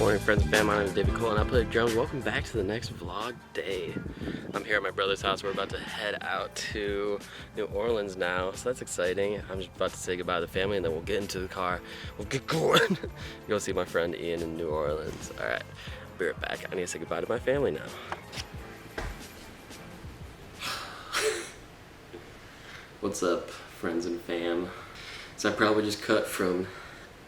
Morning friends and fam, my name is David Cole and I play the drums. Welcome back to the next vlog day. I'm here at my brother's house. We're about to head out to New Orleans now, so that's exciting. I'm just about to say goodbye to the family and then we'll get into the car. We'll get going. Go see my friend Ian in New Orleans. Alright, I'll be right back. I need to say goodbye to my family now. What's up, friends and fam? So I probably just cut from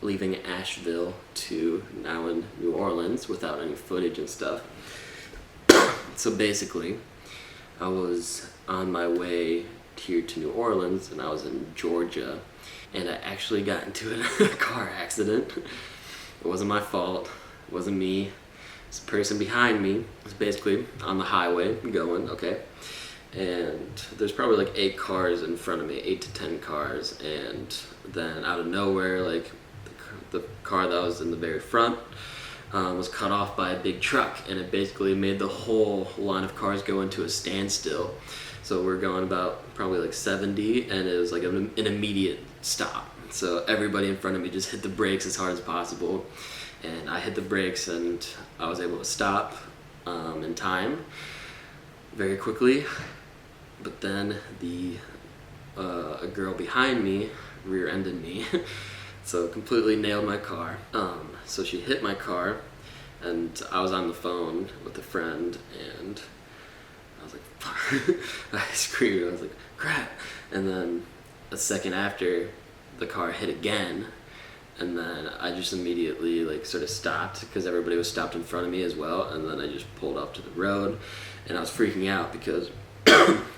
leaving Asheville to now in New Orleans without any footage and stuff. So basically, I was on my way here to New Orleans and I was in Georgia and I actually got into a car accident. It wasn't my fault, it wasn't me. This person behind me was basically on the highway going, okay? And there's probably like 8 cars in front of me, 8 to 10 cars, and then out of nowhere, like the car that was in the very front was cut off by a big truck, and it basically made the whole line of cars go into a standstill. So we're going about probably like 70, and it was like an immediate stop. So everybody in front of me just hit the brakes as hard as possible, and I hit the brakes and I was able to stop in time very quickly. But then a girl behind me rear-ended me. So completely nailed my car. So she hit my car, and I was on the phone with a friend, and I was like, fuck. I screamed, I was like, crap. And then a second after, the car hit again, and then I just immediately like sort of stopped because everybody was stopped in front of me as well, and then I just pulled off to the road, and I was freaking out because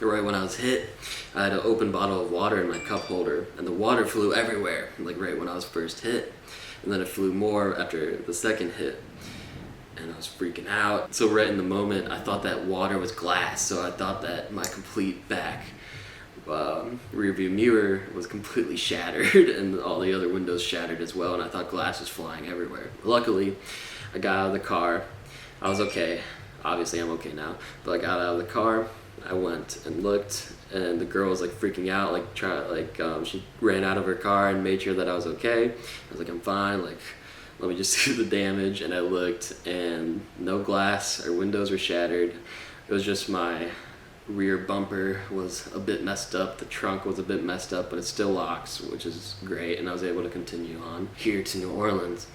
right when I was hit, I had an open bottle of water in my cup holder, and the water flew everywhere, like right when I was first hit. And then it flew more after the second hit, and I was freaking out. So right in the moment, I thought that water was glass, so I thought that my complete back rear view mirror was completely shattered, and all the other windows shattered as well, and I thought glass was flying everywhere. Luckily, I got out of the car. I was okay. Obviously, I'm okay now, but I got out of the car. I went and looked, and the girl was like freaking out, she ran out of her car and made sure that I was okay. I was like, I'm fine, like, let me just see the damage. And I looked, and no glass or windows were shattered. It was just my rear bumper was a bit messed up, the trunk was a bit messed up, but it still locks, which is great, and I was able to continue on here to New Orleans.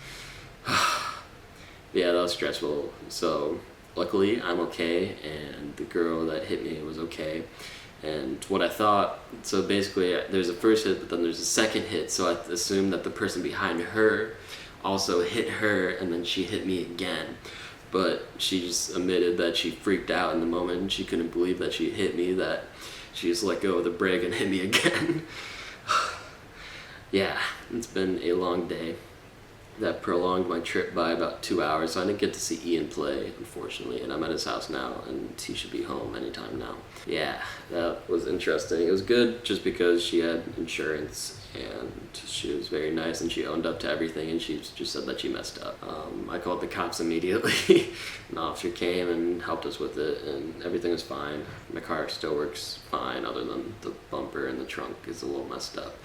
Yeah, that was stressful. So luckily, I'm okay, and the girl that hit me was okay. And what I thought, so basically there's a first hit, but then there's a second hit, so I assumed that the person behind her also hit her, and then she hit me again. But she just admitted that she freaked out in the moment, and she couldn't believe that she hit me, that she just let go of the brake and hit me again. Yeah, it's been a long day. That prolonged my trip by about 2 hours, so I didn't get to see Ian play, unfortunately, and I'm at his house now, and he should be home anytime now. Yeah, that was interesting. It was good just because she had insurance, and she was very nice, and she owned up to everything, and she just said that she messed up. I called the cops immediately. An officer came and helped us with it, and everything was fine. My car still works fine, other than the bumper and the trunk is a little messed up.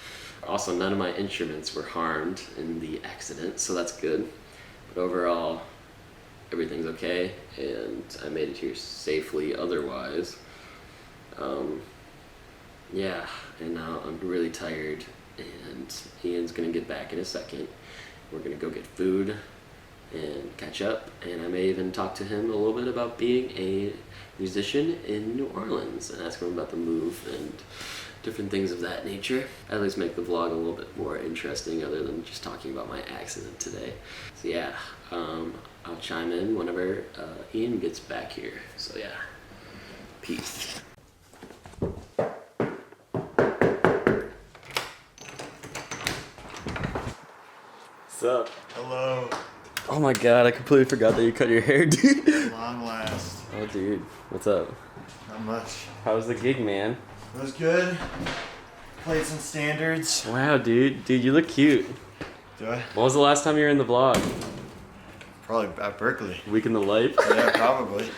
Also, none of my instruments were harmed in the accident, so that's good. But overall, everything's okay, and I made it here safely otherwise. Yeah, and now I'm really tired, and Ian's gonna get back in a second. We're gonna go get food and catch up, and I may even talk to him a little bit about being a musician in New Orleans and ask him about the move and different things of that nature. At least make the vlog a little bit more interesting other than just talking about my accident today. So yeah, I'll chime in whenever Ian gets back here. So yeah, peace. What's up? Hello. Oh my god, I completely forgot that you cut your hair, dude. Long last. Oh dude, what's up? Not much. How was the gig, man? It was good. Played some standards. Wow, dude. Dude, you look cute. Do I? When was the last time you were in the vlog? Probably at Berklee. Week in the life? Yeah, probably.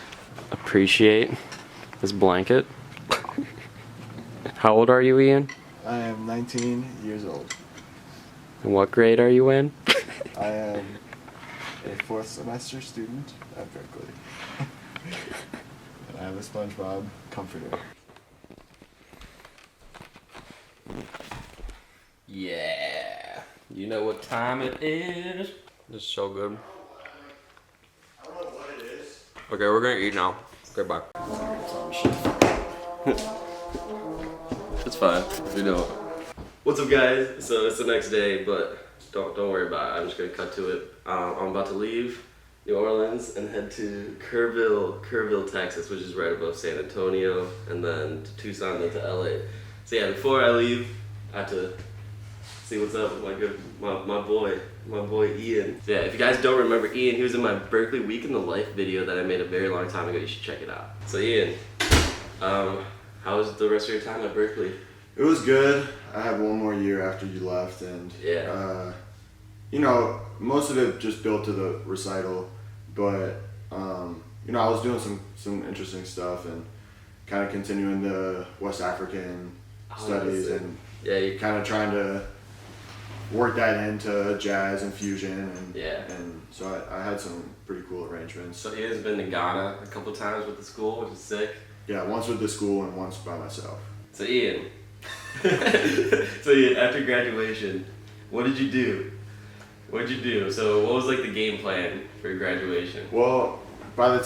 Appreciate this blanket. How old are you, Ian? I am 19 years old. And what grade are you in? I am a fourth semester student at Berklee. And I have a SpongeBob comforter. Yeah. You know what time it is? This is so good. I don't know what it is. Okay, we're gonna eat now. Okay, bye. It's fine. We know. What's up, guys? So it's the next day, but don't worry about it. I'm just gonna cut to it. I'm about to leave New Orleans and head to Kerrville, Texas, which is right above San Antonio, and then to Tucson, then to LA. So yeah, before I leave, I have to see what's up with my boy Ian. So yeah, if you guys don't remember Ian, he was in my Berklee Week in the Life video that I made a very long time ago. You should check it out. So Ian, how was the rest of your time at Berklee? It was good. I had one more year after you left, and yeah. You know, most of it just built to the recital, but you know, I was doing some interesting stuff and kind of continuing the West African studies, and yeah, kind of trying to work that into jazz and fusion, and and so I had some pretty cool arrangements. So Ian's been to Ghana a couple times with the school, which is sick. Yeah, once with the school and once by myself. So Ian, after graduation, what did you do? What did you do? So what was like the game plan for your graduation? Well, probably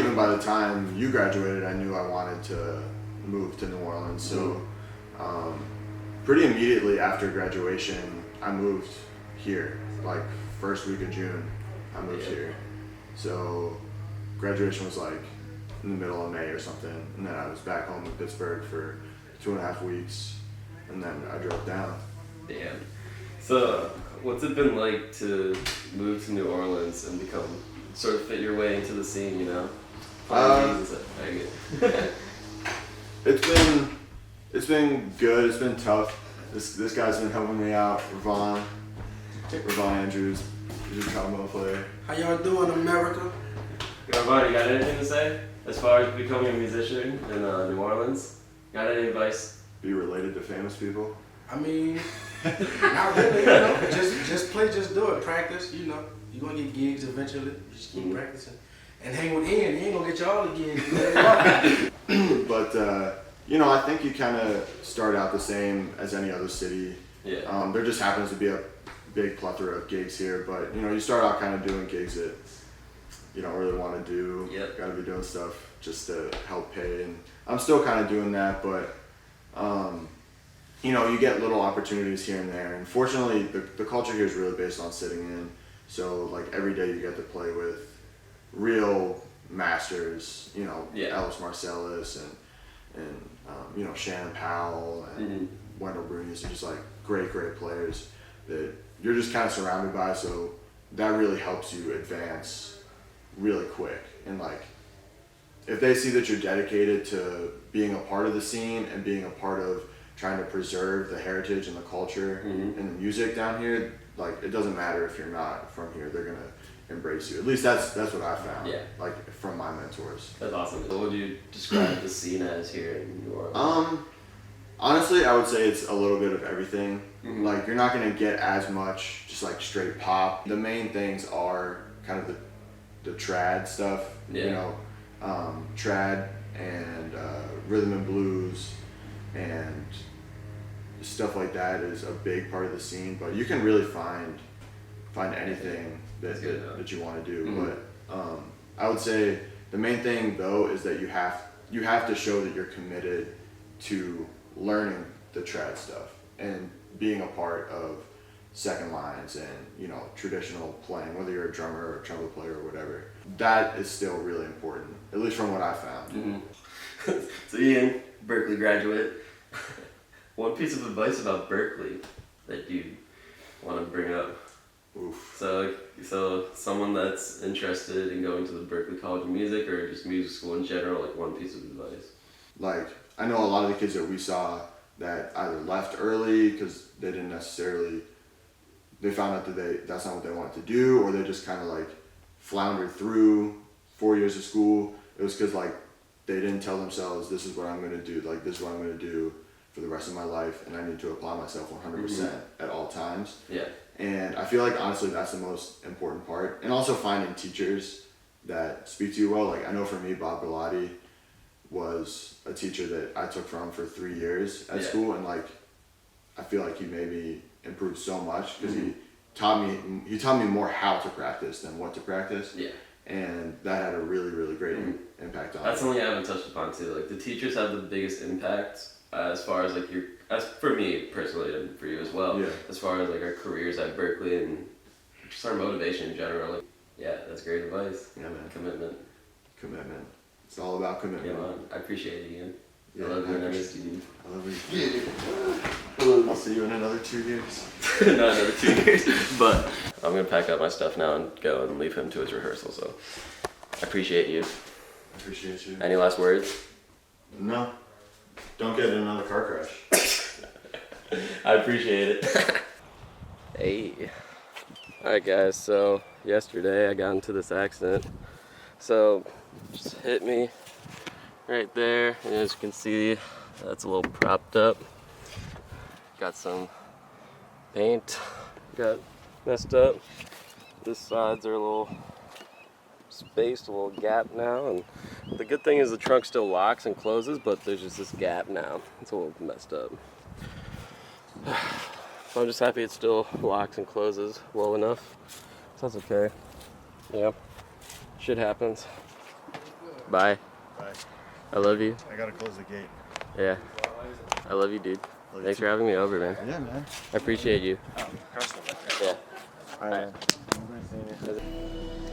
even by the time you graduated, I knew I wanted to move to New Orleans. So pretty immediately after graduation, I moved here. Like first week of June, I moved here. So graduation was like in the middle of May or something, and then I was back home in Pittsburgh for 2.5 weeks, and then I drove down. Damn. So what's it been like to move to New Orleans and sort of fit your way into the scene, you know? It's been good. It's been tough. This guy's been helping me out, Ravon Andrews. He's a trombone player. How y'all doing, America? Ravon, you got anything to say as far as becoming a musician in New Orleans? Got any advice? Be related to famous people. I mean, not really, you know. Just play, just do it. Practice, you know. You're gonna get gigs eventually. Just keep practicing. And hang with Ian. He ain't gonna get you all the gigs. But you know, I think you kind of start out the same as any other city. Yeah. There just happens to be a big plethora of gigs here, but you know, you start out kind of doing gigs that you don't really want to do. Yep. Got to be doing stuff just to help pay, and I'm still kind of doing that, but you know, you get little opportunities here and there, and fortunately the culture here is really based on sitting in, so like every day you get to play with real masters, you know, Ellis Marsalis and you know, Shannon Powell and Wendell Brunious are just like great players that you're just kind of surrounded by, so that really helps you advance really quick. And like if they see that you're dedicated to being a part of the scene and being a part of trying to preserve the heritage and the culture and the music down here, like it doesn't matter if you're not from here, they're gonna embrace you. At least that's what I found. Yeah. Like from my mentors. That's awesome. What would you describe the scene as here in New Orleans? Honestly, I would say it's a little bit of everything. Like you're not gonna get as much just like straight pop. The main things are kind of the trad stuff. Yeah. You know, trad and rhythm and blues and stuff like that is a big part of the scene. But you can really find anything that you want to do. But I would say the main thing though is that you have to show that you're committed to learning the trad stuff and being a part of second lines and, you know, traditional playing, whether you're a drummer or a trumpet player or whatever. That is still really important, at least from what I found. So Ian, Berklee graduate. One piece of advice about Berklee that you want to bring up. Oof. So someone that's interested in going to the Berklee College of Music or just music school in general, like one piece of advice. Like, I know a lot of the kids that we saw that either left early because they didn't necessarily, they found out that that's not what they wanted to do, or they just kind of like floundered through 4 years of school. It was because like they didn't tell themselves, this is what I'm going to do, like this is what I'm going to do for the rest of my life, and I need to apply myself 100% at all times. Yeah. And I feel like honestly that's the most important part. And also finding teachers that speak to you well. Like I know for me, Bob Galati was a teacher that I took from for 3 years at school, and like I feel like he made me improve so much because he taught me more how to practice than what to practice. Yeah. And that had a really, really great impact on That's me. something I haven't touched upon too. Like the teachers have the biggest impact as far as like as for me personally and for you as well. Yeah. As far as like our careers at Berklee and just our motivation in general. Like, yeah, that's great advice. Yeah, man. Commitment. It's all about commitment. Yeah, man. I appreciate it, Ian. Yeah, I love you and I I miss you, dude. I love you. I'll see you in another 2 years. Not another 2 years. But I'm gonna pack up my stuff now and go and leave him to his rehearsal. So I appreciate you. I appreciate you. Any last words? No. Don't get in another car crash. I appreciate it. Hey. Alright guys, so yesterday I got into this accident. So just hit me right there, and as you can see, that's a little propped up. Got some paint, got messed up. This sides are a little spaced, a little gap now, and the good thing is the trunk still locks and closes, but there's just this gap now. It's a little messed up. So I'm just happy it still locks and closes well enough. So that's okay. Yeah, shit happens. Bye. Bye. I love you. I gotta close the gate. Yeah. I love you, dude. Love you Thanks too. for having me over, man. Yeah, man. I appreciate you. Oh, custom. Yeah. Alright.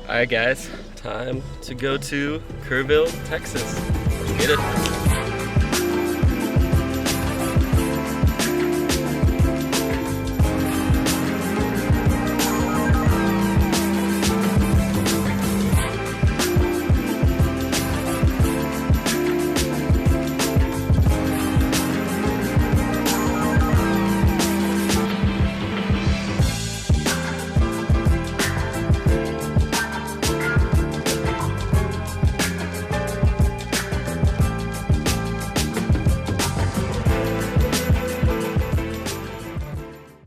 Alright guys, time to go to Kerrville, Texas. Let's get it.